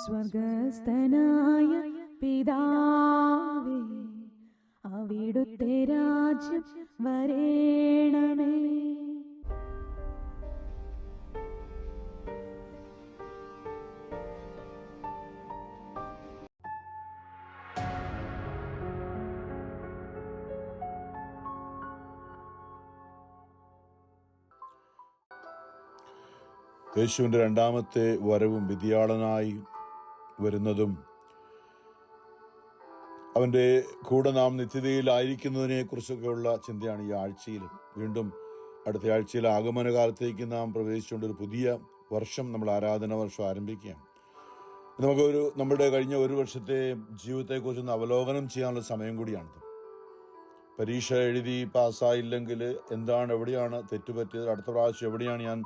സ്വർഗസ്ഥനായ പിതാവേ, അവിടുത്തെ രാജ്യം വരേണമേ. യേശുവിൻ്റെ രണ്ടാമത്തെ വരവും വിധിയാളനായി വരുന്നതും അവൻ്റെ കൂടെ നാം നിത്യതയിലായിരിക്കുന്നതിനെ കുറിച്ചൊക്കെയുള്ള ചിന്തയാണ് ഈ ആഴ്ചയിൽ. വീണ്ടും അടുത്ത ആഴ്ചയിൽ ആഗമനകാലത്തേക്ക് നാം പ്രവേശിച്ചുകൊണ്ട് ഒരു പുതിയ വർഷം, നമ്മൾ ആരാധന വർഷം ആരംഭിക്കുകയാണ്. നമ്മുടെ കഴിഞ്ഞ ഒരു വർഷത്തെ ജീവിതത്തെക്കുറിച്ചൊന്ന് അവലോകനം ചെയ്യാനുള്ള സമയം കൂടിയാണിത്. പരീക്ഷ എഴുതി പാസ്സായില്ലെങ്കിൽ എവിടെയാണ് തെറ്റുപറ്റിയത്, അടുത്ത പ്രാവശ്യം എവിടെയാണ് ഞാൻ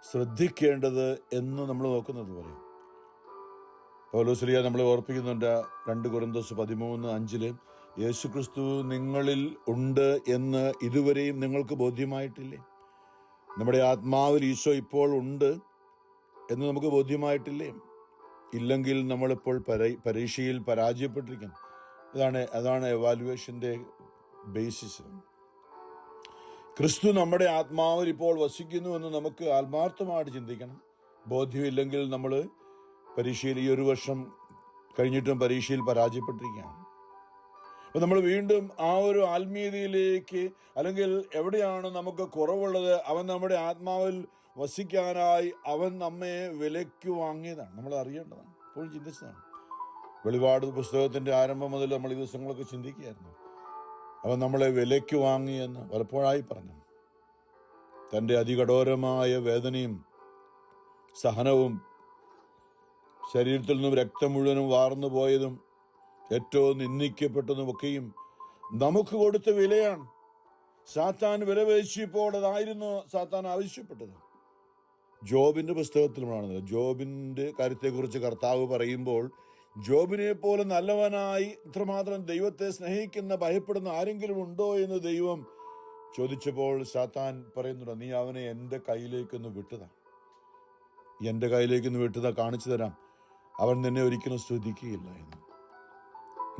ശ്രദ്ധിക്കേണ്ടത് എന്ന് നമ്മൾ നോക്കുന്നത് പോലെ പൗലോസ്ലീഹ നമ്മളെ ഓർപ്പിക്കുന്നുണ്ട്. 2 കൊരിന്തോസ് 13:5 യേശുക്രിസ്തു നിങ്ങളിൽ ഉണ്ട് എന്ന് ഇതുവരെയും നിങ്ങൾക്ക് ബോധ്യമായിട്ടില്ലേ? നമ്മുടെ ആത്മാവിൽ ഈശോ ഇപ്പോൾ ഉണ്ട് എന്ന് നമുക്ക് ബോധ്യമായിട്ടില്ലേ? ഇല്ലെങ്കിൽ നമ്മളിപ്പോൾ പരീക്ഷയിൽ പരാജയപ്പെട്ടിരിക്കും. അതാണ് എവാലുവേഷൻ്റെ ബേസിസ്. ക്രിസ്തു നമ്മുടെ ആത്മാവിൽ ഇപ്പോൾ വസിക്കുന്നു എന്ന് നമുക്ക് ആത്മാർത്ഥമായിട്ട് ചിന്തിക്കണം. ബോധ്യമില്ലെങ്കിൽ നമ്മൾ പരീക്ഷയിൽ ഈ ഒരു വർഷം കഴിഞ്ഞിട്ടും പരീക്ഷയിൽ പരാജയപ്പെട്ടിരിക്കുകയാണ്. അപ്പം നമ്മൾ വീണ്ടും ആ ഒരു ആത്മീയതയിലേക്ക്, അല്ലെങ്കിൽ എവിടെയാണ് നമുക്ക് കുറവുള്ളത്, അവൻ നമ്മുടെ ആത്മാവിൽ വസിക്കാനായി അവൻ നമ്മെ വിലയ്ക്ക് വാങ്ങിയതാണ്. നമ്മൾ അറിയേണ്ടതാണ്, എപ്പോഴും ചിന്തിച്ചതാണ്. വെളിപാട് പുസ്തകത്തിൻ്റെ ആരംഭം മുതൽ നമ്മൾ ഈ ദിവസങ്ങളൊക്കെ ചിന്തിക്കുകയായിരുന്നു. അവൻ നമ്മളെ വിലയ്ക്ക് വാങ്ങിയെന്ന് പലപ്പോഴായി പറഞ്ഞു. തൻ്റെ അതികഠോരമായ വേദനയും സഹനവും, ശരീരത്തിൽ നിന്നും രക്തം മുഴുവനും വാർന്നു പോയതും ഏറ്റവും നിന്ദിക്കപ്പെട്ടതുമൊക്കെയും നമുക്ക് കൊടുത്ത വിലയാണ്. സാത്താൻ വില പേശിയപ്പോൾ അതായിരുന്നു സാത്താൻ ആവശ്യപ്പെട്ടത്. ജോബിൻ്റെ പുസ്തകത്തിലുമാണ്. ജോബിൻ്റെ കാര്യത്തെക്കുറിച്ച് കർത്താവ് പറയുമ്പോൾ, ജോബിനെ പോലെ നല്ലവനായി ഇത്രമാത്രം ദൈവത്തെ സ്നേഹിക്കുന്ന, ഭയപ്പെടുന്ന ആരെങ്കിലും ഉണ്ടോ എന്ന് ദൈവം ചോദിച്ചപ്പോൾ സാത്താൻ പറയുന്നുണ്ട്, നീ അവനെ എൻ്റെ കയ്യിലേക്കൊന്ന് വിട്ടതാ, എൻ്റെ കയ്യിലേക്കൊന്ന് വിട്ടതാ, കാണിച്ചു തരാം, അവൻ നിന്നെ ഒരിക്കലും സ്തുതിക്കുകയില്ല എന്ന്.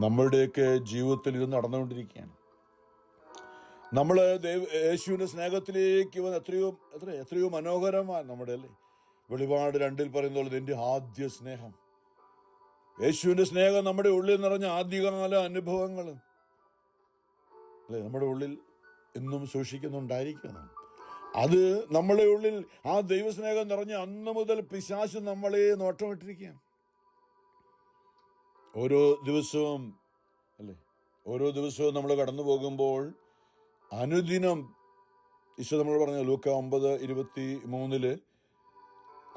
നമ്മളുടെയൊക്കെ ജീവിതത്തിൽ ഇത് നടന്നുകൊണ്ടിരിക്കുകയാണ്. നമ്മൾ യേശുവിൻ്റെ സ്നേഹത്തിലേക്ക് വന്ന് എത്രയോ മനോഹരമാണ് നമ്മുടെ, അല്ലേ? വെളിപാട് 2 പറയുന്നത് എൻ്റെ ആദ്യ സ്നേഹം. യേശുവിൻ്റെ സ്നേഹം നമ്മുടെ ഉള്ളിൽ നിറഞ്ഞ ആദ്യകാല അനുഭവങ്ങൾ, അല്ലേ? നമ്മുടെ ഉള്ളിൽ എന്നും സൂക്ഷിക്കുന്നുണ്ടായിരിക്കണം. അത് നമ്മളെ ഉള്ളിൽ ആ ദൈവസ്നേഹം നിറഞ്ഞ അന്ന് മുതൽ പിശാച് നമ്മളെ നോട്ടമിട്ടിരിക്കുകയാണ്. ഓരോ ദിവസവും നമ്മൾ കടന്നു പോകുമ്പോൾ അനുദിനം ഈശോ നമ്മൾ പറഞ്ഞു, ലൂക്ക 9:23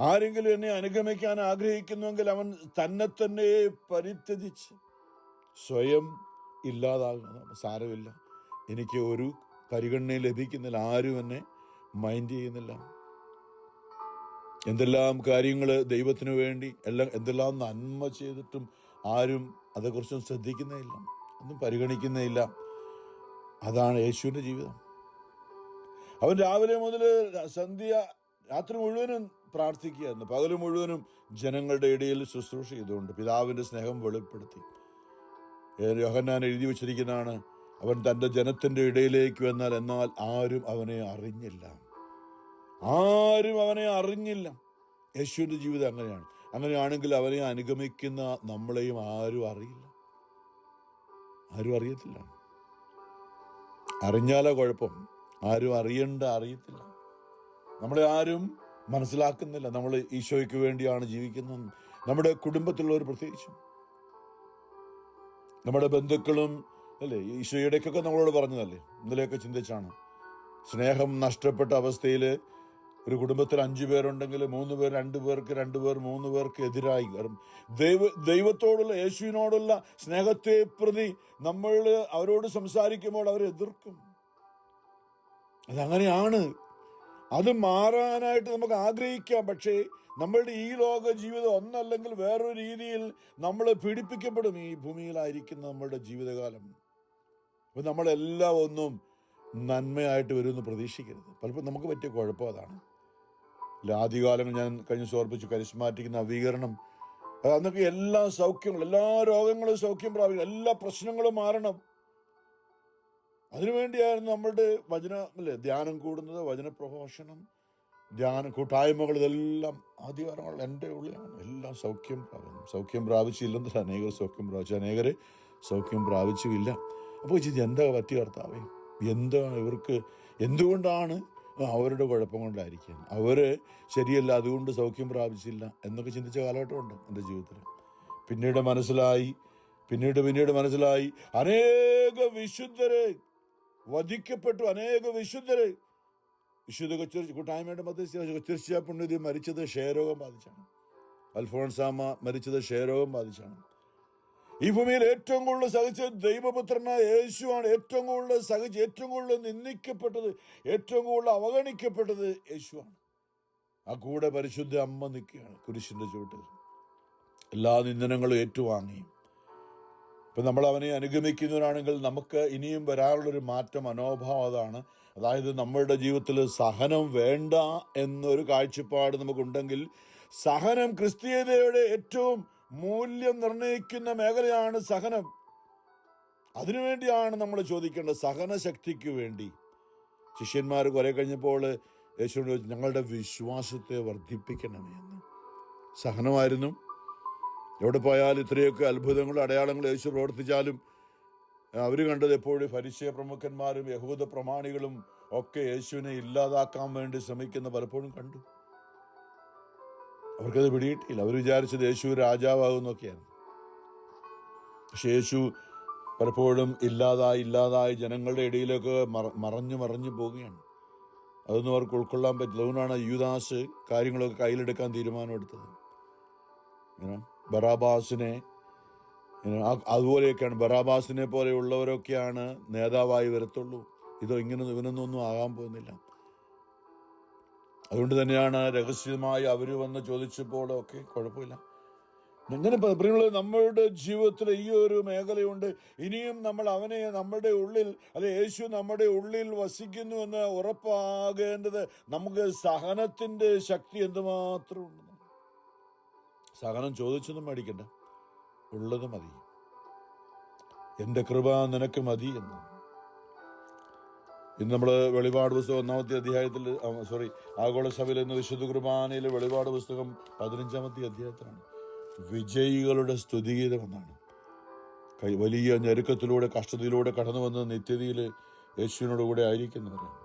ആരെങ്കിലും എന്നെ അനുഗമിക്കാൻ ആഗ്രഹിക്കുന്നുവെങ്കിൽ അവൻ തന്നെ പരിത്യജിച്ച് സ്വയം ഇല്ലാതാകുന്നു. സാരമില്ല, എനിക്ക് ഒരു പരിഗണനയും ലഭിക്കുന്നില്ല, ആരും എന്നെ മൈൻഡ് ചെയ്യുന്നില്ല. എന്തെല്ലാം കാര്യങ്ങൾ ദൈവത്തിനു വേണ്ടി എന്തെല്ലാം നന്മ ചെയ്തിട്ടും ആരും അതേക്കുറിച്ചൊന്നും ശ്രദ്ധിക്കുന്നേയില്ല, ഒന്നും പരിഗണിക്കുന്നേയില്ല. അതാണ് യേശുവിൻ്റെ ജീവിതം. അവൻ രാവിലെ മുതൽ രാത്രി മുഴുവനും പ്രാർത്ഥിക്കുകയായിരുന്നു. പകൽ മുഴുവനും ജനങ്ങളുടെ ഇടയിൽ ശുശ്രൂഷ ചെയ്തുകൊണ്ട് പിതാവിൻ്റെ സ്നേഹം വെളിപ്പെടുത്തി. യോഹന്നാൻ എഴുതി വച്ചിരിക്കുന്നതാണ്, അവൻ തൻ്റെ ജനത്തിൻ്റെ ഇടയിലേക്ക് എന്നാൽ ആരും അവനെ അറിഞ്ഞില്ല. യേശുവിൻ്റെ ജീവിതം അങ്ങനെയാണ്. അങ്ങനെയാണെങ്കിൽ അവനെ അനുഗമിക്കുന്ന നമ്മളെയും ആരും അറിയത്തില്ല. അറിഞ്ഞാലോ കുഴപ്പം, ആരും അറിയത്തില്ല. നമ്മളെ ആരും മനസ്സിലാക്കുന്നില്ല. നമ്മൾ ഈശോയ്ക്ക് വേണ്ടിയാണ് ജീവിക്കുന്നത്. നമ്മുടെ കുടുംബത്തിലുള്ളവർ പ്രത്യേകിച്ചും, നമ്മുടെ ബന്ധുക്കളും, അല്ലേ? ഈശോയുടെയൊക്കെ നമ്മളോട് പറഞ്ഞതല്ലേ, ഇന്നലെയൊക്കെ ചിന്തിച്ചാണ്. സ്നേഹം നഷ്ടപ്പെട്ട അവസ്ഥയിൽ ഒരു കുടുംബത്തിൽ 5 പേരുണ്ടെങ്കിൽ 3 പേർ 2 പേർക്ക് 2 പേർ 3 പേർക്ക് എതിരായി. ദൈവത്തോടുള്ള, യേശുവിനോടുള്ള സ്നേഹത്തെ പ്രതി നമ്മൾ അവരോട് സംസാരിക്കുമ്പോൾ അവരെ എതിർക്കും. അതങ്ങനെയാണ്. അത് മാറാനായിട്ട് നമുക്ക് ആഗ്രഹിക്കാം. പക്ഷേ നമ്മളുടെ ഈ ലോക ജീവിതം ഒന്നല്ലെങ്കിൽ വേറൊരു രീതിയിൽ നമ്മൾ പീഡിപ്പിക്കപ്പെടും. ഈ ഭൂമിയിലായിരിക്കുന്ന നമ്മളുടെ ജീവിതകാലം. അപ്പം നമ്മളെല്ലാം ഒന്നും നന്മയായിട്ട് വരുമെന്ന് പ്രതീക്ഷിക്കരുത്. പലപ്പോഴും നമുക്ക് പറ്റിയ കുഴപ്പം അതാണ്. ആദ്യകാലങ്ങൾ ഞാൻ കഴിഞ്ഞ ഓർപ്പിച്ചു, കരിസ്മാറ്റിക് നവീകരണം, അന്നൊക്കെ എല്ലാ സൗഖ്യങ്ങളും, എല്ലാ രോഗങ്ങളും സൗഖ്യം പ്രാപിക്കണം, എല്ലാ പ്രശ്നങ്ങളും മാറണം. അതിനുവേണ്ടിയായിരുന്നു നമ്മളുടെ ധ്യാനം കൂടുന്നത്, വചന പ്രഘോഷണം, ധ്യാന കൂട്ടായ്മകൾ, ഇതെല്ലാം ആദ്യകാലങ്ങൾ എൻ്റെ ഉള്ളിലാണ്. എല്ലാം സൗഖ്യം പ്രാപിച്ചില്ലെന്നില്ല, അനേകർ സൗഖ്യം പ്രാപിച്ചു, അനേകരെ സൗഖ്യം പ്രാപിച്ചുമില്ല. അപ്പോൾ എന്താ പറ്റി കർത്താവേ, എന്താണ് ഇവർക്ക്, എന്തുകൊണ്ടാണ്? അവരുടെ കുഴപ്പം കൊണ്ടായിരിക്കും, അവർ ശരിയല്ല, അതുകൊണ്ട് സൗഖ്യം പ്രാപിച്ചില്ല എന്നൊക്കെ ചിന്തിച്ച കാലഘട്ടമുണ്ട് എൻ്റെ ജീവിതത്തിൽ. പിന്നീട് മനസ്സിലായി അനേക വിശുദ്ധരെ വധിക്കപ്പെട്ടു. അനേക വിശുദ്ധരെ, വിശുദ്ധ കൂട്ടായ്മയുടെ മധ്യസ്ഥ പുണ്യതി മരിച്ചത് ക്ഷയരോഗം ബാധിച്ചാണ്. അൽഫോൺസാമ മരിച്ചത് ക്ഷയരോഗം ബാധിച്ചാണ്. ഈ ഭൂമിയിൽ ഏറ്റവും കൂടുതൽ സഹിച്ച ദൈവപുത്രനായ യേശുവാണ്. ഏറ്റവും കൂടുതൽ സഹിച്ച്, ഏറ്റവും കൂടുതൽ നിന്ദിക്കപ്പെട്ടത്, ഏറ്റവും കൂടുതൽ അവഗണിക്കപ്പെട്ടത് യേശുവാണ്. ആ കൂടെ പരിശുദ്ധ അമ്മ നിൽക്കുകയാണ് കുരിശിന്റെ ചുവട്ടിൽ, എല്ലാ നിന്ദനങ്ങളും ഏറ്റുവാങ്ങി. ഇപ്പം നമ്മൾ അവനെ അനുഗമിക്കുന്നവരാണെങ്കിൽ നമുക്ക് ഇനിയും വരാനുള്ളൊരു മാറ്റം, മനോഭാവം അതാണ്. അതായത് നമ്മളുടെ ജീവിതത്തിൽ സഹനം വേണ്ട എന്നൊരു കാഴ്ചപ്പാട് നമുക്കുണ്ടെങ്കിൽ, സഹനം ക്രിസ്തീയതയുടെ ഏറ്റവും മൂല്യം നിർണ്ണയിക്കുന്ന മേഖലയാണ് സഹനം. അതിനുവേണ്ടിയാണ് നമ്മൾ ചോദിക്കേണ്ടത്, സഹനശക്തിക്ക് വേണ്ടി. ശിഷ്യന്മാർ കുറെ കഴിഞ്ഞപ്പോൾ യേശുവിനോട് ചോദിച്ചു, ഞങ്ങളുടെ വിശ്വാസത്തെ വർദ്ധിപ്പിക്കണമേ എന്ന്. സഹനമായിരുന്നു. എവിടെ പോയാലും ഇത്രയൊക്കെ അത്ഭുതങ്ങളും അടയാളങ്ങളും യേശു പ്രവർത്തിച്ചാലും അവർ കണ്ടത് എപ്പോഴും ഫരിസേയ പ്രമുഖന്മാരും യഹൂദ പ്രമാണികളും ഒക്കെ യേശുവിനെ ഇല്ലാതാക്കാൻ വേണ്ടി ശ്രമിക്കുന്ന പലപ്പോഴും കണ്ടു. അവർക്കത് പിടിയിട്ടില്ല. അവർ വിചാരിച്ചത് യേശു രാജാവാകുന്നൊക്കെയാണ്. പക്ഷെ യേശു പലപ്പോഴും ഇല്ലാതായി ജനങ്ങളുടെ ഇടയിലൊക്കെ മറഞ്ഞു പോവുകയാണ്. അതൊന്നും അവർക്ക് ഉൾക്കൊള്ളാൻ പറ്റില്ല. അതുകൊണ്ടാണ് യൂദാസ് കാര്യങ്ങളൊക്കെ കയ്യിലെടുക്കാൻ തീരുമാനമെടുത്തത്. ബറാബാസിനെ, അതുപോലെയൊക്കെയാണ്. ബറാബാസിനെ പോലെയുള്ളവരൊക്കെയാണ് നേതാവായി വരത്തുള്ളൂ. ഇവനൊന്നും ആകാൻ പോകുന്നില്ല. അതുകൊണ്ട് തന്നെയാണ് രഹസ്യമായി അവർ വന്ന് ചോദിച്ചപ്പോൾ ഒക്കെ കുഴപ്പമില്ല. ഇങ്ങനെ നമ്മളുടെ ജീവിതത്തിൽ ഈ ഒരു മേഖലയുണ്ട്. ഇനിയും നമ്മൾ അവനെ നമ്മുടെ ഉള്ളിൽ, യേശു നമ്മുടെ ഉള്ളിൽ വസിക്കുന്നു എന്ന് ഉറപ്പാകേണ്ടത് നമുക്ക് സഹനത്തിന്റെ ശക്തി എന്തുമാത്രം ഉണ്ട്. സഹനം ചോദിച്ചൊന്നും മേടിക്കണ്ട, ഉള്ളത് മതി. എൻ്റെ കൃപ നിനക്ക് മതി എന്ന്. ഇന്ന് നമ്മൾ വെളിപാട് പുസ്തകം 1-ാമത്തെ അധ്യായത്തിൽ, ആഗോള സഭയിൽ എന്ന വിശുദ്ധ കുർബാനയിലെ വെളിപാട് പുസ്തകം 15-ാമത്തെ അധ്യായത്തിലാണ് വിജയികളുടെ സ്തുതിഗീതം എന്നാണ്. വലിയ ഞെരുക്കത്തിലൂടെ, കഷ്ടതയിലൂടെ കടന്നു വന്ന് നിത്യതയിൽ യേശുവിനോട് കൂടെ ആയിരിക്കുന്നവരാണ്.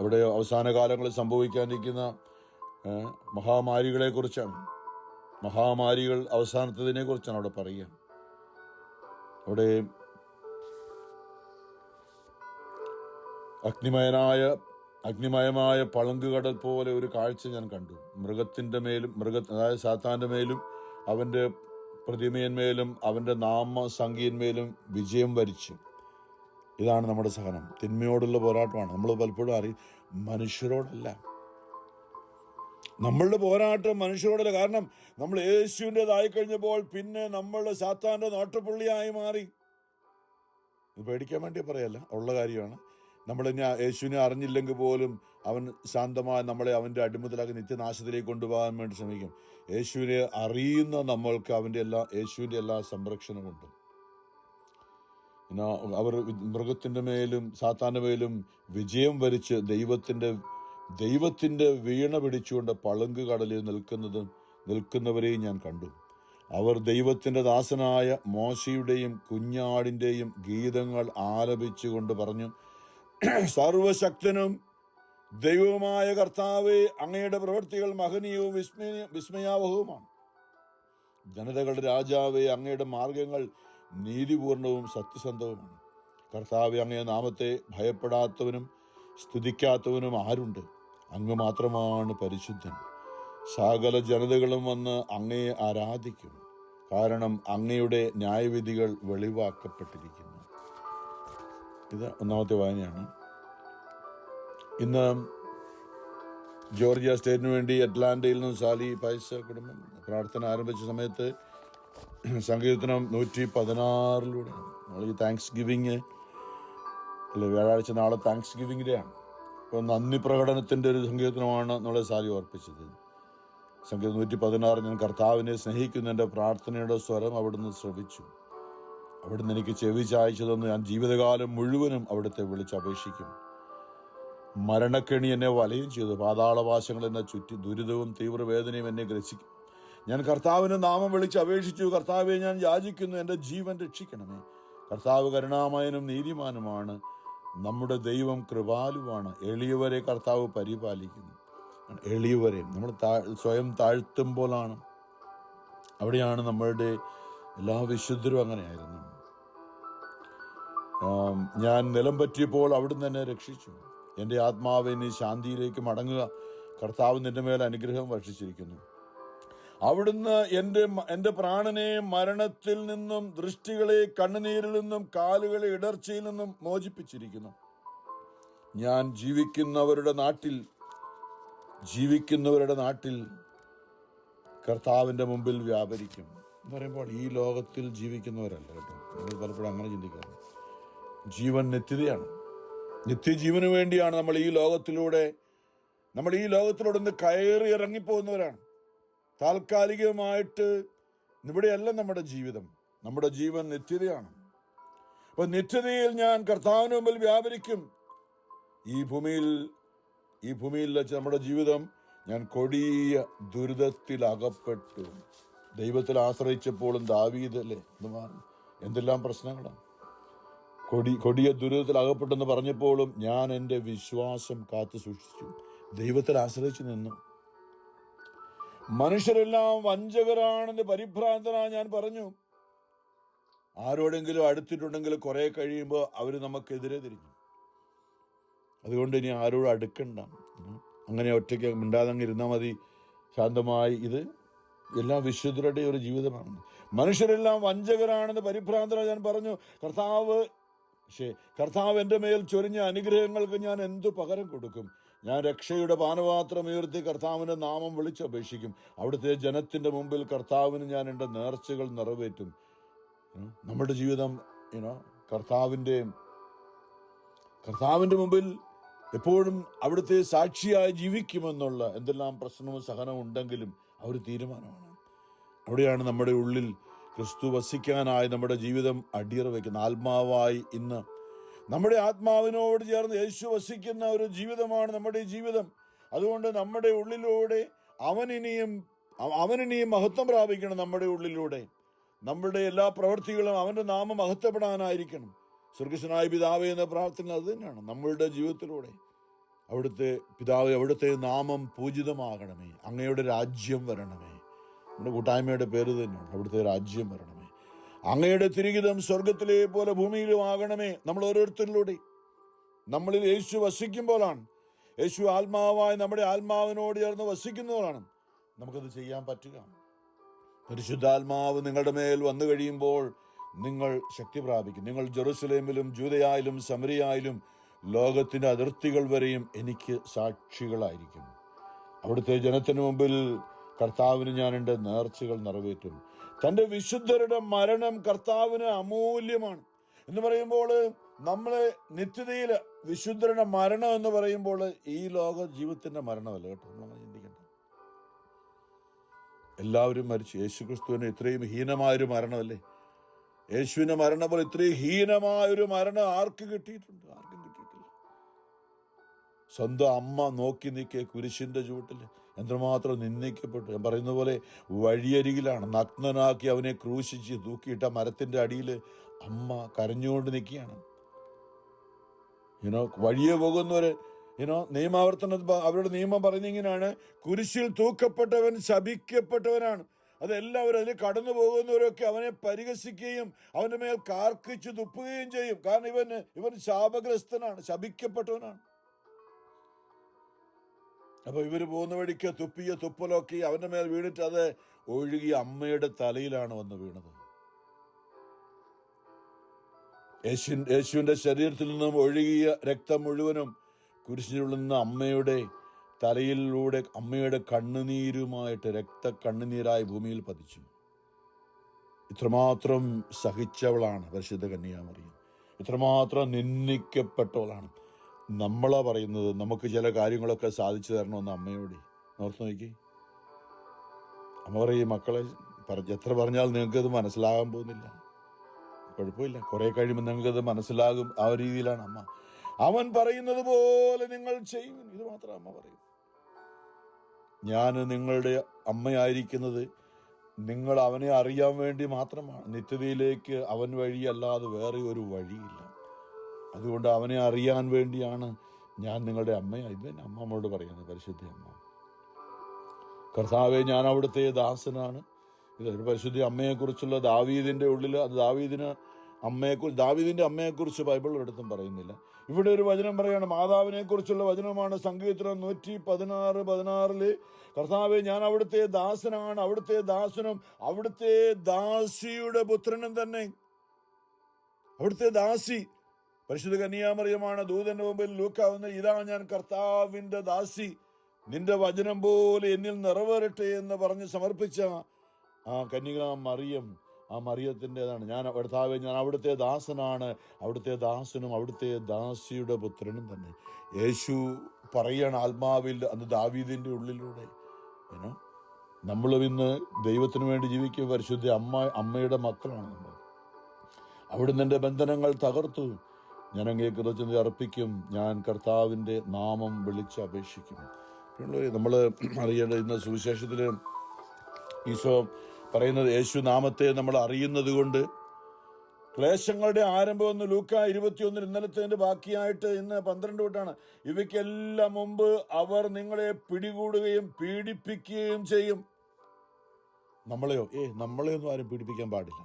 അവിടെ അവസാന കാലങ്ങളിൽ സംഭവിക്കാനിരിക്കുന്ന മഹാമാരികളെ കുറിച്ചാണ്, മഹാമാരികൾ അവസാനത്തതിനെ കുറിച്ചാണ് അവിടെ പറയുക. അവിടെ അഗ്നിമയമായ പളുങ്കുകടൽ പോലെ ഒരു കാഴ്ച ഞാൻ കണ്ടു. മൃഗത്തിന്റെ മേലും, അതായത് സാത്താന്റെ മേലും അവന്റെ പ്രതിമയന്മേലും അവന്റെ നാമസംഖ്യന്മേലും വിജയം വരിച്ചു. ഇതാണ് നമ്മുടെ സഹനം. തിന്മയോടുള്ള പോരാട്ടമാണ്. നമ്മൾ പലപ്പോഴും മനുഷ്യരോടല്ല. നമ്മളുടെ പോരാട്ടം മനുഷ്യരോടല്ല. കാരണം നമ്മൾ യേശുവിൻ്റെതായി കഴിഞ്ഞപ്പോൾ പിന്നെ നമ്മൾ സാത്താന്റെ നോട്ടപ്പുള്ളിയായി മാറി. ഇത് പേടിക്കാൻ വേണ്ടി പറയല്ല, ഉള്ള കാര്യമാണ്. നമ്മൾ യേശുവിനെ അറിഞ്ഞില്ലെങ്കിൽ പോലും അവൻ ശാന്തമായി നമ്മളെ അവൻ്റെ അടിമത്തിലാക്കി നിത്യനാശത്തിലേക്ക് കൊണ്ടുപോകാൻ വേണ്ടി ശ്രമിക്കും. യേശുവിനെ അറിയുന്ന നമ്മൾക്ക് യേശുവിൻ്റെ എല്ലാ സംരക്ഷണമുണ്ട്. അവർ മൃഗത്തിൻ്റെ മേലും സാത്താൻ്റെ മേലും വിജയം വരിച്ച് ദൈവത്തിൻ്റെ വീണ പിടിച്ചുകൊണ്ട് പളുങ്ക് കടലിൽ നിൽക്കുന്നവരെയും ഞാൻ കണ്ടു. അവർ ദൈവത്തിൻ്റെ ദാസനായ മോശയുടെയും കുഞ്ഞാടിൻ്റെയും ഗീതങ്ങൾ ആലപിച്ചുകൊണ്ട് പറഞ്ഞു, സർവശക്തനും ദൈവവുമായ കർത്താവേ, അങ്ങയുടെ പ്രവൃത്തികൾ മഹനീയവും വിസ്മയാവഹവുമാണ്. ജനതകളുടെ രാജാവേ, അങ്ങയുടെ മാർഗങ്ങൾ നീതിപൂർണവും സത്യസന്ധവുമാണ്. കർത്താവേ, അങ്ങയുടെ നാമത്തെ ഭയപ്പെടാത്തവനും സ്തുതിക്കാത്തവനും ആരുണ്ട്? അങ്ങ് മാത്രമാണ് പരിശുദ്ധൻ. സകല ജനതകളും വന്ന് അങ്ങയെ ആരാധിക്കും, കാരണം അങ്ങയുടെ ന്യായവിധികൾ വെളിവാക്കപ്പെട്ടിരിക്കുന്നു. ഇത് 1-ാമത്തെ വായനയാണ്. ഇന്ന് ജോർജിയ സ്റ്റേറ്റിന് വേണ്ടി അറ്റ്ലാന്റയിൽ നിന്നും സാലി പൈസ കുടുംബം പ്രാർത്ഥന ആരംഭിച്ച സമയത്ത് സങ്കീർത്തനം 116 നമ്മൾ ഈ താങ്ക്സ് ഗിവിങ് വ്യാഴാഴ്ച, നാളെ താങ്ക്സ് ഗിവിംഗ് ഡേ ആണ്. ഇപ്പോൾ നന്ദി പ്രകടനത്തിൻ്റെ ഒരു സങ്കീർത്തനമാണ് നമ്മളെ സാരി ഓർപ്പിച്ചത്. സങ്കീർത്തനം 116, ഞാൻ കർത്താവിനെ സ്നേഹിക്കുന്ന എൻ്റെ പ്രാർത്ഥനയുടെ സ്വരം അവിടുന്ന് ശ്രവിച്ചു. അവിടുന്ന് എനിക്ക് ചെവി ചായച്ചു തന്നു. ഞാൻ ജീവിതകാലം മുഴുവനും അവിടുത്തെ വിളിച്ചപേക്ഷിക്കും. മരണക്കെണി എന്നെ വലയം ചെയ്തു, പാതാളവാശങ്ങൾ എന്നെ ചുറ്റി, ദുരിതവും തീവ്രവേദനയും എന്നെ ഗ്രസിക്കും. ഞാൻ കർത്താവിന് നാമം വിളിച്ച് അപേക്ഷിച്ചു. കർത്താവെ, ഞാൻ യാചിക്കുന്നു, എൻ്റെ ജീവൻ രക്ഷിക്കണമേ. കർത്താവ് കരുണാമയനും നീതിമാനുമാണ്. നമ്മുടെ ദൈവം കൃപാലുവാണ്. എളിയവരെ കർത്താവ് പരിപാലിക്കുന്നു. എളിയവരെ നമ്മൾ സ്വയം താഴ്ത്തുമ്പോഴാണ്, അവിടെയാണ് നമ്മളുടെ എല്ലാ വിശുദ്ധരും അങ്ങനെയായിരുന്നു. ഞാൻ നിലം പറ്റിയപ്പോൾ അവിടുന്ന് എന്നെ രക്ഷിച്ചു. എൻ്റെ ആത്മാവെ, നീ ശാന്തിയിലേക്ക് മടങ്ങുക. കർത്താവ് നിന്റെ മേൽ അനുഗ്രഹം വർഷിച്ചിരിക്കുന്നു. അവിടുന്ന് എൻ്റെ പ്രാണനെ മരണത്തിൽ നിന്നും, ദൃഷ്ടികളെ കണ്ണുനീരിൽ നിന്നും, കാലുകളെ ഇടർച്ചയിൽ നിന്നും മോചിപ്പിച്ചിരിക്കുന്നു. ഞാൻ ജീവിക്കുന്നവരുടെ നാട്ടിൽ കർത്താവിൻ്റെ മുമ്പിൽ വ്യാപരിക്കും എന്ന് പറയുമ്പോൾ ഈ ലോകത്തിൽ ജീവിക്കുന്നവരല്ല കേട്ടോ. നമ്മൾ പലപ്പോഴും അങ്ങനെ ചിന്തിക്കാറ്. ജീവൻ നിത്യതയാണ്. നിത്യജീവന് വേണ്ടിയാണ് നമ്മൾ ഈ ലോകത്തിലൂടെ ഒന്ന് കയറി ഇറങ്ങിപ്പോകുന്നവരാണ്. താൽക്കാലികമായിട്ട് ഇവിടെയല്ല നമ്മുടെ ജീവിതം. നമ്മുടെ ജീവൻ നിത്യതയാണ്. അപ്പൊ നിത്യതയിൽ ഞാൻ കർത്താവിന് മുമ്പിൽ വ്യാപരിക്കും. ഈ ഭൂമിയിൽ വെച്ച് നമ്മുടെ ജീവിതം, ഞാൻ കൊടിയ ദുരിതത്തിൽ അകപ്പെട്ടു. ദൈവത്തിൽ ആശ്രയിച്ചപ്പോഴും ദാവീദല്ലേ എന്തെല്ലാം പ്രശ്നങ്ങളാണ്. കൊടിയ ദുരിതത്തിൽ അകപ്പെട്ടെന്ന് പറഞ്ഞപ്പോഴും ഞാൻ എൻ്റെ വിശ്വാസം കാത്തു സൂക്ഷിച്ചു, ദൈവത്തിൽ ആശ്രയിച്ചു നിന്നു. മനുഷ്യരെല്ലാം വഞ്ചകരാണെന്ന് പരിഭ്രാന്തനായി ഞാൻ പറഞ്ഞു. ആരോടെങ്കിലും അടുത്തിട്ടുണ്ടെങ്കിൽ കുറെ കഴിയുമ്പോൾ അവർ നമുക്കെതിരെ തിരിഞ്ഞു. അതുകൊണ്ട് ഇനി ആരോടും അടുക്കണ്ട, അങ്ങനെ ഒറ്റയ്ക്ക് മിണ്ടാതങ്ങ് ഇരുന്നാൽ മതി, ശാന്തമായി. ഇത് എല്ലാ വിശുദ്ധരുടെ ഒരു ജീവിതമാണ്. മനുഷ്യരെല്ലാം വഞ്ചകരാണെന്ന് പരിഭ്രാന്തനായി ഞാൻ പറഞ്ഞു. കർത്താവ് എൻ്റെ മേൽ ചൊരിഞ്ഞ അനുഗ്രഹങ്ങൾക്ക് ഞാൻ എന്തു പകരം കൊടുക്കും? ഞാൻ രക്ഷയുടെ പാനപാത്രം ഉയർത്തി കർത്താവിൻ്റെ നാമം വിളിച്ചപേക്ഷിക്കും. അവിടുത്തെ ജനത്തിൻ്റെ മുമ്പിൽ കർത്താവിന് ഞാൻ എൻ്റെ നേർച്ചകൾ നിറവേറ്റും. നമ്മുടെ ജീവിതം കർത്താവിൻ്റെ മുമ്പിൽ എപ്പോഴും അവിടുത്തെ സാക്ഷിയായി ജീവിക്കുമെന്നുള്ള എന്തെല്ലാം പ്രശ്നവും സഹനവും ഉണ്ടെങ്കിലും ആ ഒരു തീരുമാനമാണ്. അവിടെയാണ് നമ്മുടെ ഉള്ളിൽ ക്രിസ്തു വസിക്കാനായി നമ്മുടെ ജീവിതം അടിയറ വയ്ക്കുന്ന ആത്മാവായി. ഇന്ന് നമ്മുടെ ആത്മാവിനോട് ചേർന്ന് യേശു വസിക്കുന്ന ഒരു ജീവിതമാണ് നമ്മുടെ ഈ ജീവിതം. അതുകൊണ്ട് നമ്മുടെ ഉള്ളിലൂടെ അവനിനിയും മഹത്വം പ്രാപിക്കണം. നമ്മുടെ ഉള്ളിലൂടെ നമ്മുടെ എല്ലാ പ്രവൃത്തികളും അവൻ്റെ നാമം മഹത്വപ്പെടാനായിരിക്കണം. സ്വർഗ്ഗസ്ഥനായ പിതാവേ എന്ന പ്രാർത്ഥന അത് തന്നെയാണ്. നമ്മളുടെ ജീവിതത്തിലൂടെ അവിടുത്തെ നാമം പൂജിതമാകണമേ, അങ്ങയുടെ രാജ്യം വരണമേ. നമ്മുടെ കൂട്ടായ്മയുടെ പേര് തന്നെയാണ്, അവിടുത്തെ രാജ്യം വരണമേ. അങ്ങയുടെ തിരുഹിതം സ്വർഗത്തിലെ പോലെ ഭൂമിയിലും ആകണമേ. നമ്മൾ ഓരോരുത്തരിലൂടെ നമ്മളിൽ യേശു വസിക്കുമ്പോഴാണ്, യേശു ആത്മാവായി നമ്മുടെ ആത്മാവിനോട് ചേർന്ന് വസിക്കുന്നതാണ് നമുക്കത് ചെയ്യാൻ പറ്റുക. പരിശുദ്ധാത്മാവ് നിങ്ങളുടെ മേൽ വന്നു കഴിയുമ്പോൾ നിങ്ങൾ ശക്തി പ്രാപിക്കും. നിങ്ങൾ ജെറുസലേമിലും ജൂദയായാലും സമരിയായാലും ലോകത്തിൻ്റെ അതിർത്തികൾ വരെയും എനിക്ക് സാക്ഷികളായിരിക്കും. അവിടുത്തെ ജനത്തിന് മുമ്പിൽ കർത്താവിന് ഞാൻ എൻ്റെ നേർച്ചകൾ നിറവേറ്റും. തൻ്റെ വിശുദ്ധരുടെ മരണം കർത്താവിന് അമൂല്യമാണ് എന്ന് പറയുമ്പോൾ, നമ്മളെ നിത്യതയിൽ വിശുദ്ധരുടെ മരണം എന്ന് പറയുമ്പോൾ ഈ ലോക ജീവിതത്തിൻ്റെ മരണമല്ല കേട്ടോ. നമ്മൾ ചിന്തിക്കേണ്ട, എല്ലാവരും മരിച്ചു. യേശുക്രിസ്തുവിന് ഇത്രയും ഹീനമായൊരു മരണമല്ലേ? യേശുവിന്റെ മരണം പോലെ ഇത്രയും ഹീനമായൊരു മരണം ആർക്കും കിട്ടിയിട്ടുണ്ട്? ആർക്കും കിട്ടിയിട്ടില്ല. സ്വന്തം അമ്മ നോക്കി നിൽക്കെ കുരിശിന്റെ ചുവട്ടിൽ എന്തുമാത്രം നിന്ദിക്കപ്പെട്ടു. ഞാൻ പറയുന്ന പോലെ വഴിയരികിലാണ് നഗ്നനാക്കി അവനെ ക്രൂശിച്ച് തൂക്കിയിട്ട മരത്തിന്റെ അടിയിൽ അമ്മ കരഞ്ഞുകൊണ്ട് നിൽക്കുകയാണ്. വഴിയെ പോകുന്നവര് നിയമാവർത്തന അവരുടെ നിയമം പറയുന്നിങ്ങനെയാണ്: കുരിശിൽ തൂക്കപ്പെട്ടവൻ ശപിക്കപ്പെട്ടവനാണ്. അതെല്ലാവരും അതിൽ കടന്നു പോകുന്നവരൊക്കെ അവനെ പരിഹസിക്കുകയും അവന്റെ മേൽ കാർക്കിച്ചു തുപ്പുകയും ചെയ്യും. കാരണം ഇവൻ ശാപഗ്രസ്തനാണ്, ശപിക്കപ്പെട്ടവനാണ്. അപ്പൊ ഇവര് പോകുന്ന വഴിക്ക് തുപ്പിയ തുപ്പലൊക്കെ അവന്റെ മേൽ വീണിട്ട് അത് ഒഴുകി അമ്മയുടെ തലയിലാണ് വന്ന് വീണത്. യേശുവിന്റെ ശരീരത്തിൽ നിന്നും ഒഴുകിയ രക്തം മുഴുവനും കുരിശിനുള്ളിൽ നിന്ന് അമ്മയുടെ തലയിലൂടെ അമ്മയുടെ കണ്ണുനീരുമായിട്ട് രക്തക്കണ്ണുനീരായി ഭൂമിയിൽ പതിച്ചു. ഇത്രമാത്രം സഹിച്ചവളാണ് പരിശുദ്ധ കന്യകാമറിയം. ഇത്രമാത്രം നിന്ദിക്കപ്പെട്ടവളാണ്. നമ്മളാ പറയുന്നത് നമുക്ക് ചില കാര്യങ്ങളൊക്കെ സാധിച്ചു തരണമെന്ന് അമ്മയോട് ഓർത്ത് നോക്കി. അമ്മ പറയും, മക്കളെ എത്ര പറഞ്ഞാൽ നിങ്ങൾക്കത് മനസ്സിലാകാൻ പോകുന്നില്ല. കുഴപ്പമില്ല, കുറെ കഴിയുമ്പോൾ നിങ്ങൾക്കത് മനസ്സിലാകും. ആ ഒരു രീതിയിലാണ് അമ്മ. അവൻ പറയുന്നത് പോലെ നിങ്ങൾ ചെയ്യും. ഇത് മാത്രം അമ്മ പറയും. ഞാൻ നിങ്ങളുടെ അമ്മയായിരിക്കുന്നത് നിങ്ങൾ അവനെ അറിയാൻ വേണ്ടി മാത്രമാണ്. നിത്യതയിലേക്ക് അവൻ വഴിയല്ലാതെ വേറെ ഒരു വഴിയില്ല. അതുകൊണ്ട് അവനെ അറിയാൻ വേണ്ടിയാണ് ഞാൻ നിങ്ങളുടെ അമ്മയായി. ഇത് അമ്മ അമ്മയോട് പറയുന്നത്, പരിശുദ്ധ അമ്മ. കർത്താവെ, ഞാൻ അവിടുത്തെ ദാസനാണ്. ഇതൊരു പരിശുദ്ധ അമ്മയെക്കുറിച്ചുള്ള ദാവീദിന്റെ ഉള്ളിൽ, അത് ദാവീദിന്റെ അമ്മയെക്കുറിച്ച് ബൈബിൾ ഒരിടത്തും പറയുന്നില്ല. ഇവിടെ ഒരു വചനം പറയാണ്, മാതാവിനെ കുറിച്ചുള്ള വചനമാണ്. സങ്കീർത്തനം 116:16 കർത്താവെ, ഞാൻ അവിടുത്തെ ദാസനാണ്, അവിടുത്തെ ദാസനും അവിടുത്തെ ദാസിയുടെ പുത്രനും തന്നെ. അവിടുത്തെ ദാസി പരിശുദ്ധ കന്യാമറിയമാണ്. ദൂതന്റെ മുമ്പിൽ ലൂക്കാവുന്ന, ഇതാ ഞാൻ കർത്താവിന്റെ ദാസി, നിന്റെ വചനം പോലെ എന്നിൽ നിറവേറട്ടെ എന്ന് പറഞ്ഞ് സമർപ്പിച്ച ആ കന്യകാ മറിയം, ആ മറിയത്തിൻ്റെതാണ്. കർത്താവേ, ഞാൻ അവിടുത്തെ ദാസനാണ്, അവിടുത്തെ ദാസനും അവിടുത്തെ ദാസിയുടെ പുത്രനും തന്നെ. യേശു പറയാണ് ആത്മാവിൽ, അന്ന് ദാവീദിന്റെ ഉള്ളിലൂടെ. നമ്മളും ഇന്ന് ദൈവത്തിന് വേണ്ടി ജീവിക്കുക. പരിശുദ്ധ അമ്മയുടെ മക്കളാണ് നമ്മൾ. അവിടുന്ന് എൻ്റെ ബന്ധനങ്ങൾ തകർത്തു. ഞാൻ അങ്ങേ കൃതജ്ഞത അർപ്പിക്കും. ഞാൻ കർത്താവിൻ്റെ നാമം വിളിച്ച് അപേക്ഷിക്കും. നമ്മൾ അറിയേണ്ടത്, ഇന്ന് സുവിശേഷത്തിൽ ഈശോ പറയുന്നത്, യേശു നാമത്തെ നമ്മൾ അറിയുന്നത് കൊണ്ട് ക്ലേശങ്ങളുടെ ആരംഭം എന്ന് ലൂക്ക 21 ഇന്നലത്തെ ബാക്കിയായിട്ട് ഇന്ന് 12 തൊട്ടാണ്. ഇവയ്ക്കെല്ലാം മുമ്പ് അവർ നിങ്ങളെ പിടികൂടുകയും പീഡിപ്പിക്കുകയും ചെയ്യും. നമ്മളെയൊന്നും ആരും പീഡിപ്പിക്കാൻ പാടില്ല.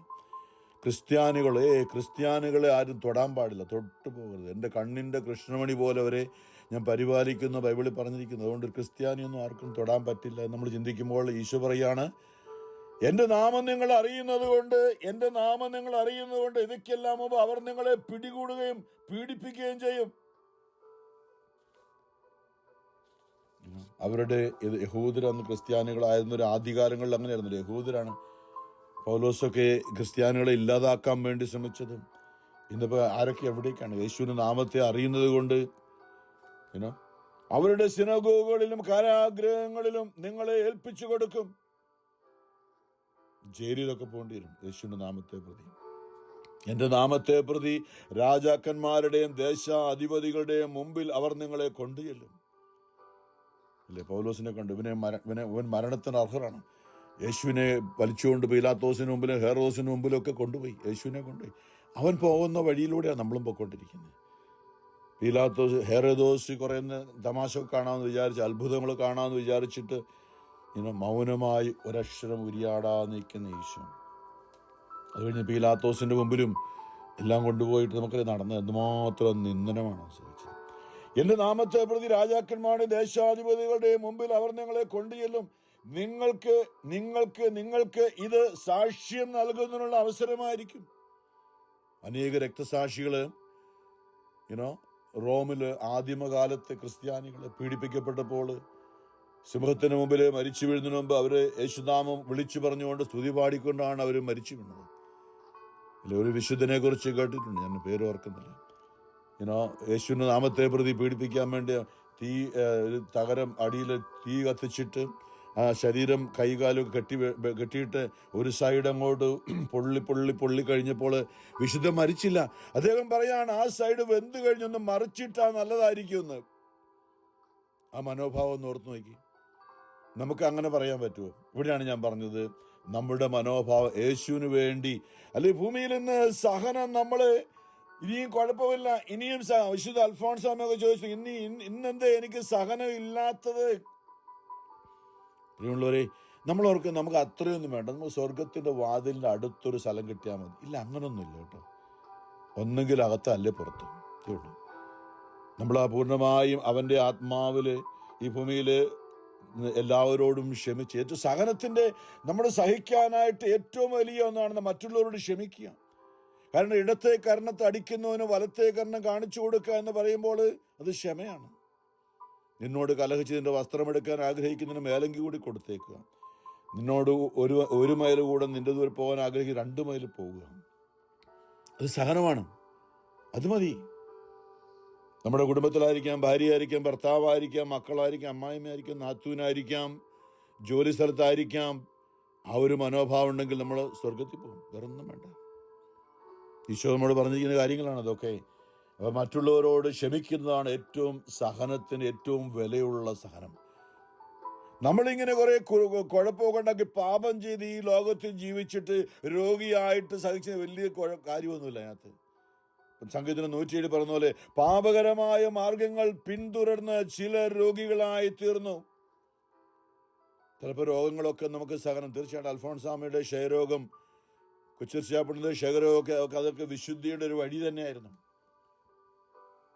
ക്രിസ്ത്യാനികളെ ആരും തൊടാൻ പാടില്ല, തൊട്ടു പോകരുത്. എൻ്റെ കണ്ണിൻ്റെ കൃഷ്ണമണി പോലെ അവരെ ഞാൻ പരിപാലിക്കുന്ന ബൈബിളിൽ പറഞ്ഞിരിക്കുന്നു. അതുകൊണ്ട് ക്രിസ്ത്യാനിയൊന്നും ആർക്കും തൊടാൻ പറ്റില്ല എന്ന് നമ്മൾ ചിന്തിക്കുമ്പോൾ ഈശോ പറയാണ്, എൻ്റെ നാമം നിങ്ങൾ അറിയുന്നത് കൊണ്ട് ഇതൊക്കെല്ലാം മുമ്പ് അവർ നിങ്ങളെ പിടികൂടുകയും പീഡിപ്പിക്കുകയും ചെയ്യും. അവരുടെ യഹൂദരന്ന് ക്രിസ്ത്യാനികളായിരുന്ന ഒരു ആദ്യകാലങ്ങളിൽ അങ്ങനെയായിരുന്നില്ല. യഹൂദരാണ് പൗലോസൊക്കെ ക്രിസ്ത്യാനികളെ ഇല്ലാതാക്കാൻ വേണ്ടി ശ്രമിച്ചതും. ഇന്നിപ്പോൾ ആരൊക്കെ എവിടേക്കാണ്? യേശുവിന്റെ നാമത്തെ അറിയുന്നത് കൊണ്ട് അവരുടെ സിനഗോഗുകളിലും കാരാഗ്രഹങ്ങളിലും നിങ്ങളെ ഏൽപ്പിച്ചു കൊടുക്കും. ജയിലിലൊക്കെ പോകേണ്ടി വരും യേശുവിന്റെ നാമത്തെ പ്രതി. എൻ്റെ നാമത്തെ പ്രതി രാജാക്കന്മാരുടെയും ദേശാധിപതികളുടെയും മുമ്പിൽ അവർ നിങ്ങളെ കൊണ്ടുചെല്ലും. അല്ലേ, പൗലോസിനെ കണ്ടു. ഇവൻ മരണത്തിന് അർഹരാണ്. യേശുവിനെ വലിച്ചുകൊണ്ട് പീലാത്തോസിന് മുമ്പിലും ഹെറോസിന് മുമ്പിലൊക്കെ കൊണ്ടുപോയി. യേശുവിനെ കൊണ്ടുപോയി. അവൻ പോകുന്ന വഴിയിലൂടെയാണ് നമ്മളും പോയിക്കൊണ്ടിരിക്കുന്നത്. ഹെറോദോസ് കുറേ തമാശ കാണാമെന്ന് വിചാരിച്ച്, അത്ഭുതങ്ങൾ കാണാമെന്ന് വിചാരിച്ചിട്ട് മൗനമായി ഒരക്ഷരം ഉരിയാടാതെ നിൽക്കുന്ന ഈശോ. അത് കഴിഞ്ഞ് പീലാത്തോസിന്റെ മുമ്പിലും എല്ലാം കൊണ്ടുപോയിട്ട് നമുക്ക് നടന്ന എന്തുമാത്രം നിന്ദനമാണ് അനുഭവിച്ചത്. എൻ്റെ നാമത്തെ പ്രതി രാജാക്കന്മാരുടെ ദേശാധിപതികളുടെ മുമ്പിൽ അവർ നിങ്ങളെ കൊണ്ടുചെല്ലും. നിങ്ങൾക്ക് ഇത് സാക്ഷ്യം നൽകുന്നതിനുള്ള അവസരമായിരിക്കും. അനേക രക്തസാക്ഷികള് റോമില് ആദിമകാലത്തെ ക്രിസ്ത്യാനികള് പീഡിപ്പിക്കപ്പെട്ടപ്പോൾ സിംഹത്തിന് മുമ്പിൽ മരിച്ചു വീഴുന്നതിന് മുമ്പ് അവര് യേശുനാമം വിളിച്ചു പറഞ്ഞുകൊണ്ട് സ്തുതി പാടിക്കൊണ്ടാണ് അവർ മരിച്ചു വീണത്. അല്ലെ, ഒരു വിശുദ്ധനെ കുറിച്ച് കേട്ടിട്ടുണ്ട്, ഞാൻ പേര് ഓർക്കുന്നില്ല. യേശുവിന്റെ നാമത്തെ പ്രതി പീഡിപ്പിക്കാൻ വേണ്ടി തകരം അടിയിൽ തീ കത്തിച്ചിട്ട് ആ ശരീരം കൈകാലൊക്കെ കെട്ടിയിട്ട് ഒരു സൈഡ് അങ്ങോട്ട് പൊള്ളി കഴിഞ്ഞപ്പോൾ വിശുദ്ധൻ മരിച്ചില്ല. അദ്ദേഹം പറയാണ്, ആ സൈഡ് വെന്ത് കഴിഞ്ഞൊന്ന് മറിച്ചിട്ടാ നല്ലതായിരിക്കുമെന്ന്. ആ മനോഭാവം ഒന്ന് ഓർത്ത് നോക്കി. നമുക്ക് അങ്ങനെ പറയാൻ പറ്റുമോ? ഇവിടെയാണ് ഞാൻ പറഞ്ഞത്, നമ്മുടെ മനോഭാവം യേശുവിന് വേണ്ടി. അല്ലെ, ഭൂമിയിൽ നിന്ന് സഹനം നമ്മള് ഇനിയും കുഴപ്പമില്ല, ഇനിയും വിശുദ്ധ അൽഫോൺസാമയൊക്കെ ചോദിച്ചു, ഇന്നെന്താ എനിക്ക് സഹനം ഇല്ലാത്തത്? പ്രിയമുള്ളവരെ, നമ്മളോർക്ക് നമുക്ക് അത്രയൊന്നും വേണ്ട. നമുക്ക് സ്വർഗത്തിന്റെ വാതിലിന്റെ അടുത്തൊരു സ്ഥലം കിട്ടിയാൽ മതി. ഇല്ല, അങ്ങനൊന്നുമില്ല കേട്ടോ. ഒന്നെങ്കിൽ അകത്തല്ലേ പുറത്ത് ഉള്ളൂ. നമ്മൾ പൂർണ്ണമായും അവന്റെ ആത്മാവില് ഈ ഭൂമിയില് എല്ലാവരോടും ക്ഷമിച്ച്, ഏറ്റവും സഹനത്തിന്റെ നമ്മൾ സഹിക്കാനായിട്ട് ഏറ്റവും വലിയ ഒന്നാണ് മറ്റുള്ളവരോട് ക്ഷമിക്കുക. കാരണം ഇടത്തെ കർണത്തെ അടിക്കുന്നവന് വലത്തെ കർണം കാണിച്ചു കൊടുക്കുക എന്ന് പറയുമ്പോൾ അത് ക്ഷമയാണ്. നിന്നോട് കലഹിച്ച് നിന്റെ വസ്ത്രമെടുക്കാൻ ആഗ്രഹിക്കുന്നതിന് മേലങ്കി കൂടി കൊടുത്തേക്കുക. നിന്നോട് ഒരു മൈൽ കൂടെ നിന്റെ ദൂരെ പോകാൻ ആഗ്രഹിക്കുക 2 മൈൽ പോവുക. അത് സഹനമാണ്. അത് മതി. നമ്മുടെ കുടുംബത്തിലായിരിക്കാം, ഭാര്യയായിരിക്കാം, ഭർത്താവായിരിക്കാം, മക്കളായിരിക്കാം, അമ്മായിമ്മയായിരിക്കാം, നാത്തൂനായിരിക്കാം, ജോലി സ്ഥലത്തായിരിക്കാം. ആ ഒരു മനോഭാവം ഉണ്ടെങ്കിൽ നമ്മൾ സ്വർഗത്തിൽ പോകും. വേറൊന്നും വേണ്ട. ഈശോ നമ്മോട് പറഞ്ഞിരിക്കുന്ന കാര്യങ്ങളാണ് അതൊക്കെ. അപ്പോൾ മറ്റുള്ളവരോട് ക്ഷമിക്കുന്നതാണ് ഏറ്റവും സഹനത്തിന് ഏറ്റവും വിലയുള്ള സഹനം. നമ്മളിങ്ങനെ കുറെ കുഴപ്പമൊക്കെ ഉണ്ടാക്കി പാപം ചെയ്ത് ഈ ലോകത്തിൽ ജീവിച്ചിട്ട് രോഗിയായിട്ട് സഹിച്ച വലിയ കാര്യമൊന്നുമില്ല അതിനകത്ത്. സംഗീതത്തിന് 107 പറഞ്ഞ പോലെ പാപകരമായ മാർഗങ്ങൾ പിന്തുടർന്ന് ചിലർ രോഗികളായി തീർന്നു. ചിലപ്പോൾ രോഗങ്ങളൊക്കെ നമുക്ക് സഹനം. തീർച്ചയായിട്ടും അൽഫോൺസാമയുടെ ക്ഷയരോഗം, കൊച്ചിർച്ചാപ്പിടുന്നത് ക്ഷയരോഗമൊക്കെ അതൊക്കെ വിശുദ്ധിയുടെ ഒരു വഴി തന്നെയായിരുന്നു.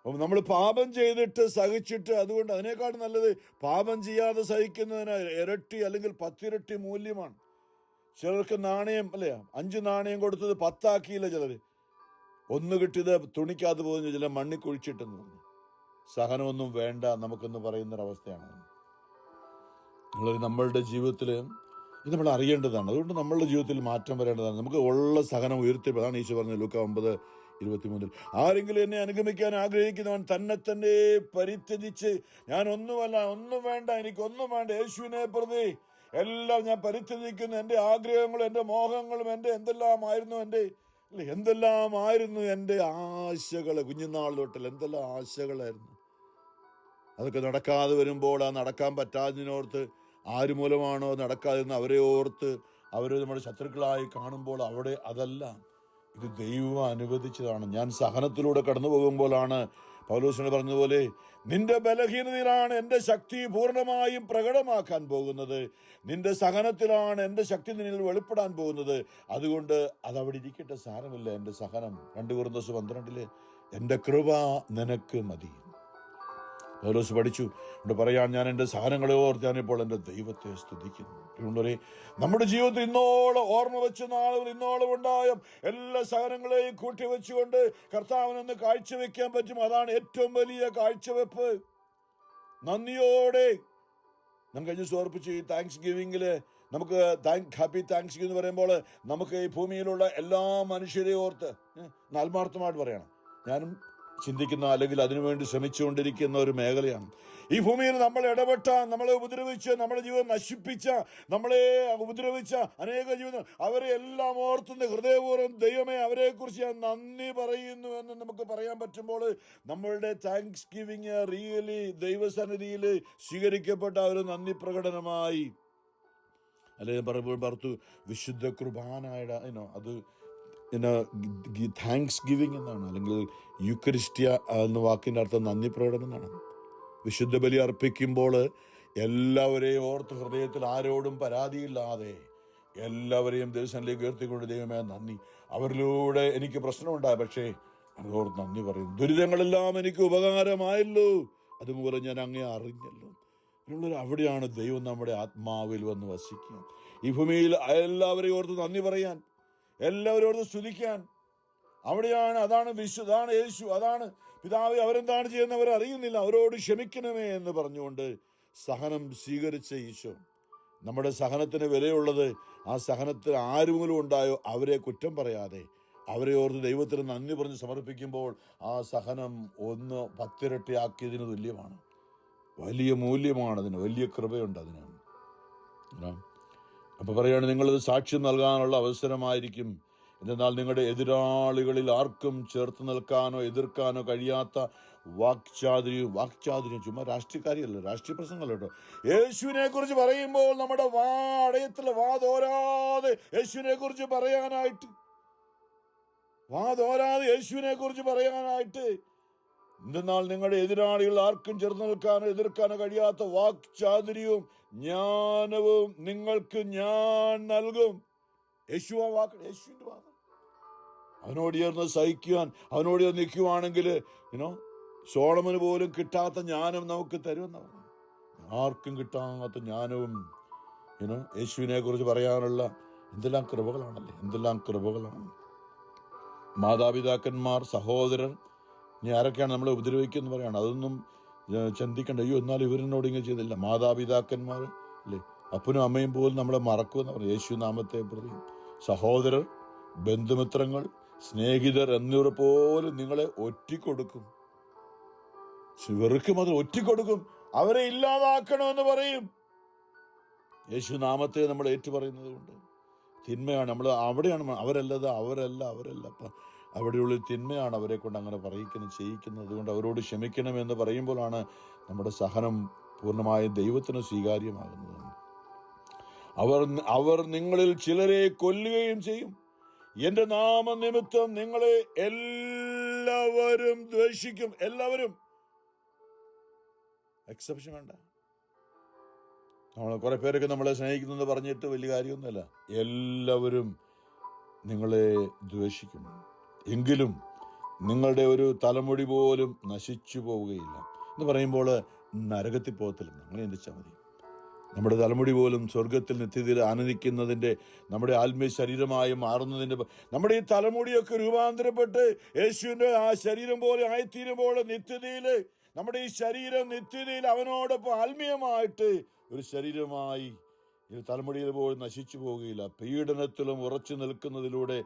അപ്പം നമ്മൾ പാപം ചെയ്തിട്ട് സഹിച്ചിട്ട്, അതുകൊണ്ട് അതിനേക്കാൾ നല്ലത് പാപം ചെയ്യാതെ സഹിക്കുന്നതിന് ഇരട്ടി അല്ലെങ്കിൽ 10 ഇരട്ടി മൂല്യമാണ്. ചിലർക്ക് നാണയം അല്ലേ, 5 നാണയം കൊടുത്തത് 10 ആക്കിയില്ല ചിലർ. 1 കിട്ടിയത് തുണിക്കകത്ത് പോകുന്ന ചില മണ്ണി കുഴിച്ചിട്ടെന്ന് പറഞ്ഞു. സഹനമൊന്നും വേണ്ട നമുക്കെന്ന് പറയുന്നൊരവസ്ഥയാണ്. നമ്മളുടെ ജീവിതത്തിൽ ഇത് നമ്മൾ അറിയേണ്ടതാണ്. അതുകൊണ്ട് നമ്മളുടെ ജീവിതത്തിൽ മാറ്റം വരേണ്ടതാണ്. നമുക്ക് ഉള്ള സഹനം ഉയർത്തിയതാണ് ഈശോ പറഞ്ഞത് ലൂക്ക 9:23. ആരെങ്കിലും എന്നെ അനുഗമിക്കാൻ ആഗ്രഹിക്കുന്നവൻ തന്നെ പരിത്യജിച്ച്, ഞാൻ ഒന്നും വേണ്ട, എനിക്കൊന്നും വേണ്ട, യേശുവിനെ പ്രതി എല്ലാം ഞാൻ പരിത്യജിക്കുന്നു. എൻ്റെ ആഗ്രഹങ്ങളും എൻ്റെ മോഹങ്ങളും എൻ്റെ എന്തെല്ലാമായിരുന്നു എൻ്റെ ആശകൾ. കുഞ്ഞുനാളിലോട്ടല്ല എന്തെല്ലാം ആശകളായിരുന്നു. അതൊക്കെ നടക്കാതെ വരുമ്പോൾ, ആ നടക്കാൻ പറ്റാതിനോർത്ത്, ആര് മൂലമാണോ നടക്കാതിരുന്ന അവരെ ഓർത്ത് അവർ നമ്മുടെ ശത്രുക്കളായി കാണുമ്പോൾ അവിടെ അതല്ല, ഇത് ദൈവം അനുവദിച്ചതാണ്. ഞാൻ സഹനത്തിലൂടെ കടന്നു പോകുമ്പോഴാണ് പൗലോസിനോട് പറഞ്ഞതുപോലെ, നിന്റെ ബലഹീനതയിലാണ് എൻ്റെ ശക്തി പൂർണ്ണമായും പ്രകടമാക്കാൻ പോകുന്നത്. നിന്റെ സഹനത്തിലാണ് എൻ്റെ ശക്തി നിന്നിൽ വെളിപ്പെടാൻ പോകുന്നത്. അതുകൊണ്ട് അതവിടെ ഇരിക്കട്ടെ, സാരമില്ല. എൻ്റെ സഹനം 2 കൊരിന്ത്യർ 12 എൻ്റെ കൃപ നിനക്ക് മതി. പൗലോസ് പഠിച്ചു. ഇവിടെ പറയാൻ, ഞാൻ എൻ്റെ സഹനങ്ങളെ ഓർത്ത് ഞാനിപ്പോൾ എൻ്റെ ദൈവത്തെ സ്തുതിക്കുന്നു. നമ്മുടെ ജീവിതത്തിൽ ഇന്നോളം ഓർമ്മ വെച്ച നാളുകൾ, ഇന്നോളം ഉണ്ടായ എല്ലാ സഹനങ്ങളെയും കൂട്ടി വെച്ചുകൊണ്ട് കർത്താവിനൊന്ന് കാഴ്ചവെക്കാൻ പറ്റും. അതാണ് ഏറ്റവും വലിയ കാഴ്ചവെപ്പ്. നന്ദിയോടെ നാം കഴിഞ്ഞ് സമർപ്പിച്ചു ഈ താങ്ക്സ് ഗിവിങ്ങില് നമുക്ക് ഹാപ്പി താങ്ക്സ് ഗിവിംഗ് എന്ന് പറയുമ്പോൾ നമുക്ക് ഈ ഭൂമിയിലുള്ള എല്ലാ മനുഷ്യരെ ഓർത്ത് ആത്മാർത്ഥമായിട്ട് പറയണം. ഞാനും ചിന്തിക്കുന്ന അല്ലെങ്കിൽ അതിനുവേണ്ടി ശ്രമിച്ചുകൊണ്ടിരിക്കുന്ന ഒരു മേഖലയാണ്. ഈ ഭൂമിയിൽ നമ്മൾ ഇടപെട്ട, നമ്മളെ ഉപദ്രവിച്ച്, നമ്മുടെ ജീവിതം നശിപ്പിച്ച, നമ്മളെ ഉപദ്രവിച്ച അനേക ജീവിതം, അവരെ എല്ലാം ഓർത്തുന്ന ഹൃദയപൂർവ്വം ദൈവമേ അവരെക്കുറിച്ച് ഞാൻ നന്ദി പറയുന്നു എന്ന് നമുക്ക് പറയാൻ പറ്റുമ്പോൾ നമ്മളുടെ താങ്ക്സ് ഗിവിങ് റിയലി ദൈവസന്നിധിയിൽ സ്വീകരിക്കപ്പെട്ട ഒരു നന്ദി പ്രകടനമായി. അല്ലെങ്കിൽ പറത്തു വിശുദ്ധ കുർബാനയുടെ അത് താങ്ക്സ് ഗിവിങ് എന്നാണ്, അല്ലെങ്കിൽ യൂക്കരിസ്റ്റിയ എന്ന വാക്കിൻ്റെ അർത്ഥം നന്ദി പ്രകടനം എന്നാണ്. വിശുദ്ധ ബലി അർപ്പിക്കുമ്പോൾ എല്ലാവരെയും ഓർത്ത് ഹൃദയത്തിൽ ആരോടും പരാതിയില്ലാതെ എല്ലാവരെയും ദൈവസന്നിധിയിലേക്ക് ഉയർത്തിക്കൊണ്ട്, ദൈവമേ നന്ദി, അവരിലൂടെ എനിക്ക് പ്രശ്നമുണ്ടായി, പക്ഷേ അതോർത്ത് നന്ദി പറയുന്നു. ദുരിതങ്ങളെല്ലാം എനിക്ക് ഉപകാരമായല്ലോ, അതുമൂലം ഞാൻ അങ്ങേ അറിഞ്ഞല്ലോ. അവിടെയാണ് ദൈവം നമ്മുടെ ആത്മാവിൽ വന്ന് വസിക്കുക. ഈ ഭൂമിയിൽ എല്ലാവരെയും ഓർത്ത് നന്ദി പറയാൻ, എല്ലാവരോട് സ്തുതിക്കാൻ, അവിടെയാണ്. അതാണ് അതാണ് യേശു, അതാണ് പിതാവേ അവരെന്താണ് ചെയ്യുന്നവർ അറിയുന്നില്ല, അവരോട് ക്ഷമിക്കണമേ എന്ന് പറഞ്ഞുകൊണ്ട് സഹനം സ്വീകരിച്ച ഈശോ. നമ്മുടെ സഹനത്തിന് വിലയുള്ളത് ആ സഹനത്തിൽ ആരുമൂലം ഉണ്ടായോ അവരെ കുറ്റം പറയാതെ അവരെ ഓർത്ത് ദൈവത്തിന് നന്ദി പറഞ്ഞ് സമർപ്പിക്കുമ്പോൾ ആ സഹനം 10 ഇരട്ടിയാക്കിയതിന് തുല്യമാണ്. വലിയ മൂല്യമാണ് അതിന്, വലിയ കൃപയുണ്ട് അതിന്. അപ്പോൾ പറയുകയാണ്, നിങ്ങളത് സാക്ഷ്യം നൽകാനുള്ള അവസരമായിരിക്കും. എന്നാൽ നിങ്ങളുടെ എതിരാളികളിൽ ആർക്കും ചേർത്ത് നിൽക്കാനോ എതിർക്കാനോ കഴിയാത്ത വാക്ചാതുര്യം ചുമ്മാ രാഷ്ട്രീയക്കാരിയല്ല, രാഷ്ട്രീയ പ്രസംഗമല്ല കേട്ടോ. യേശുവിനെ കുറിച്ച് പറയുമ്പോൾ നമ്മുടെ വാതോരാതെ യേശുവിനെ കുറിച്ച് പറയാനായിട്ട് എന്തെന്നാൽ നിങ്ങളുടെ എതിരാളികൾ ആർക്കും ചേർന്ന് നിൽക്കാനോ എതിർക്കാനോ കഴിയാത്ത വാക്ചാതുര്യവും ജ്ഞാനവും നിങ്ങൾക്ക് ഞാൻ നൽകും. യേശുവിന്റെ വാക്ക്. അവനോട് ചേർന്ന് സഹിക്കുവാൻ, അവനോട് ചേർന്ന് നിൽക്കുവാണെങ്കിൽ സോളമന് പോലും കിട്ടാത്ത ജ്ഞാനം നമുക്ക് തരുമെന്ന് പറഞ്ഞു. ആർക്കും കിട്ടാത്ത ജ്ഞാനവും യേശുവിനെ കുറിച്ച് പറയാനുള്ള എന്തെല്ലാം കൃപകളാണ്. മാതാപിതാക്കന്മാർ, സഹോദരർ, ഇനി ആരൊക്കെയാണ് നമ്മളെ ഉപദ്രവിക്കുമെന്ന് പറയാണ്. അതൊന്നും ചിന്തിക്കണ്ട. അയ്യോ എന്നാലും ഇവരിനോട് ഇങ്ങനെ ചെയ്തില്ല. മാതാപിതാക്കന്മാർ അല്ലേ, അപ്പനും അമ്മയും പോലും നമ്മളെ മറക്കുമെന്ന് പറയും. യേശു നാമത്തെ പ്രതി സഹോദരർ, ബന്ധുമിത്രങ്ങൾ, സ്നേഹിതർ എന്നിവർ പോലും നിങ്ങളെ ഒറ്റിക്കൊടുക്കും. വെറുക്കും, അത് ഒറ്റിക്കൊടുക്കും, അവരെ ഇല്ലാതാക്കണമെന്ന് പറയും. യേശു നാമത്തെ നമ്മൾ ഏറ്റുപറയുന്നത് കൊണ്ട് തിന്മയാണ് നമ്മൾ അവിടെയാണ്. അവരല്ല. അപ്പം അവിടെയുള്ള തിന്മയാണ് അവരെ കൊണ്ട് അങ്ങനെ ചെയ്യിക്കുന്നത്. അതുകൊണ്ട് അവരോട് ക്ഷമിക്കണമെന്ന് പറയുമ്പോഴാണ് നമ്മുടെ സഹനം പൂർണ്ണമായും ദൈവത്തിന് സ്വീകാര്യമാകുന്നത്. അവർ നിങ്ങളിൽ ചിലരെ കൊല്ലുകയും ചെയ്യും. എന്റെ നാമനിമിത്തം നിങ്ങളെ എല്ലാവരും ദ്വേഷിക്കും. എല്ലാവരും, എക്സെപ്ഷൻ വേണ്ട. കുറെ പേരൊക്കെ നമ്മളെ സ്നേഹിക്കുന്നെന്ന് പറഞ്ഞിട്ട് വലിയ കാര്യമൊന്നുമല്ല. എല്ലാവരും നിങ്ങളെ ദ്വേഷിക്കും, എങ്കിലും നിങ്ങളുടെ ഒരു തലമുടി പോലും നശിച്ചു പോവുകയില്ല എന്ന് പറയുമ്പോൾ നരകത്തിൽ പോകത്തില്ല. നിങ്ങൾ ചിന്തിച്ചാൽ മതി. നമ്മുടെ തലമുടി പോലും സ്വർഗത്തിൽ നിത്യതയിൽ ആനന്ദിക്കുന്നതിൻ്റെ, നമ്മുടെ ആത്മീയ ശരീരമായി മാറുന്നതിൻ്റെ, നമ്മുടെ ഈ തലമുടിയൊക്കെ രൂപാന്തരപ്പെട്ട് യേശുവിൻ്റെ ആ ശരീരം പോലെ ആയിത്തീരുമ്പോൾ നിത്യതയിൽ നമ്മുടെ ഈ ശരീരം നിത്യതയിൽ അവനോടൊപ്പം ആത്മീയമായിട്ട് ഒരു ശരീരമായി ഈ തലമുടിയിൽ പോലും നശിച്ചു പോവുകയില്ല. പീഡനത്തിലും ഉറച്ചു നിൽക്കുന്നതിലൂടെ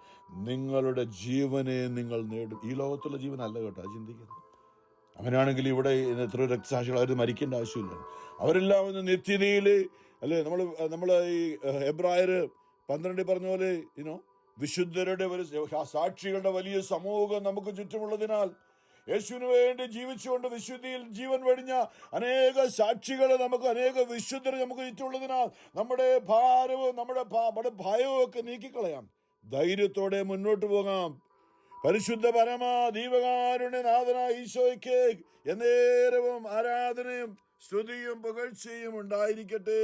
നിങ്ങളുടെ ജീവനെ നിങ്ങൾ നേടും. ഈ ലോകത്തുള്ള ജീവനല്ല കേട്ടോ, അത് ചിന്തിക്കുന്നത്. അവനാണെങ്കിൽ ഇവിടെ എത്ര രക്തസാക്ഷികൾ, അവർ മരിക്കേണ്ട ആവശ്യമില്ല. അവരെല്ലാം ഒന്ന് നിത്യതയിൽ അല്ലേ. നമ്മൾ ഈ എബ്രായർ 12 പറഞ്ഞ പോലെ വിശുദ്ധരുടെ ഒരു സാക്ഷികളുടെ വലിയ സമൂഹം നമുക്ക് ചുറ്റുമുള്ളതിനാൽ, യേശുവിന് വേണ്ടി ജീവിച്ചുകൊണ്ട് വിശുദ്ധിയിൽ ജീവൻ വെടിഞ്ഞ അനേക സാക്ഷികൾ നമുക്ക്, അനേക വിശുദ്ധർ നമുക്ക് ചുറ്റുമുള്ളതിനാൽ നമ്മുടെ ഭാരവും നമ്മുടെ ഭയവും ഒക്കെ നീക്കിക്കളയാം. ധൈര്യത്തോടെ മുന്നോട്ട് പോകാം. പരിശുദ്ധ പരമാ ദീപകാരുണ്യനാഥനായ ഈശോയ്ക്ക് എന്നേരവും ആരാധനയും സ്തുതിയും പുകഴ്ചയും ഉണ്ടായിരിക്കട്ടെ.